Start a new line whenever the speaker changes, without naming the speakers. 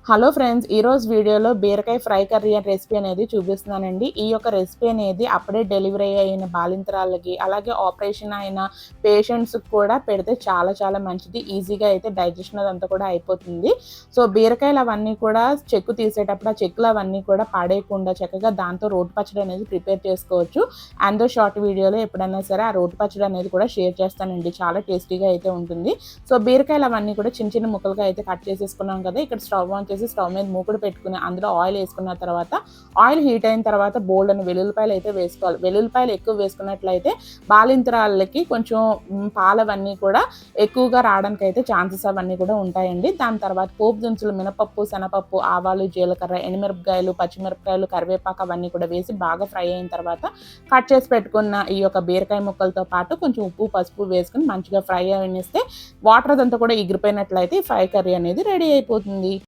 Hello friends, ఈరోజు వీడియోలో బీరకాయ ఫ్రై కర్రీ అండ్ రెసిపీ అనేది చూపిస్తున్నానండి. ఈ యొక్క రెసిపీ అనేది అప్పుడే డెలివరీ అయిన బాలింతరాలకి, అలాగే ఆపరేషన్ అయిన పేషెంట్స్కి కూడా పెడితే చాలా చాలా మంచిది. ఈజీగా అయితే డైజెషన్ అదంతా కూడా అయిపోతుంది. సో బీరకాయలు అవన్నీ కూడా చెక్కు తీసేటప్పుడు ఆ చెక్కులు అవన్నీ కూడా పాడేయకుండా చక్కగా దాంతో రోటి పచ్చడి అనేది ప్రిపేర్ చేసుకోవచ్చు. అండ్ షార్ట్ వీడియోలో ఎప్పుడైనా సరే ఆ రోటి పచ్చడి అనేది కూడా షేర్ చేస్తానండి. చాలా టేస్టీగా అయితే ఉంటుంది. సో బీరకాయలు అవన్నీ కూడా చిన్న చిన్న ముక్కలుగా అయితే కట్ చేసేసుకున్నాం కదా. ఇక్కడ స్టవ్ ఆన్ చేసి స్టవ్ మీద మూకుడు పెట్టుకుని అందులో ఆయిల్ వేసుకున్న తర్వాత ఆయిల్ హీట్ అయిన తర్వాత బోల్డ్ అని వెల్లుల్లిపాయలు అయితే వేసుకోవాలి. వెల్లుల్లిపాయలు ఎక్కువ వేసుకున్నట్లయితే బాలింతరాలకి కొంచెం పాలవన్నీ కూడా ఎక్కువగా రావడానికి అయితే ఛాన్సెస్ అవన్నీ కూడా ఉంటాయండి. దాని తర్వాత పోపు దినుసులు మినపప్పు, శనగపప్పు, ఆవాలు, జీలకర్ర, ఎండుమిరపకాయలు, పచ్చిమిరపకాయలు, కరివేపాకు అవన్నీ కూడా వేసి బాగా ఫ్రై అయిన తర్వాత కట్ చేసి పెట్టుకున్న ఈ యొక్క బీరకాయ ముక్కలతో పాటు కొంచెం ఉప్పు, పసుపు వేసుకుని మంచిగా ఫ్రై అయినిస్తే వాటర్ అదంతా కూడా ఎగిరిపోయినట్లయితే ఫ్రై కర్రీ అనేది రెడీ అయిపోతుంది.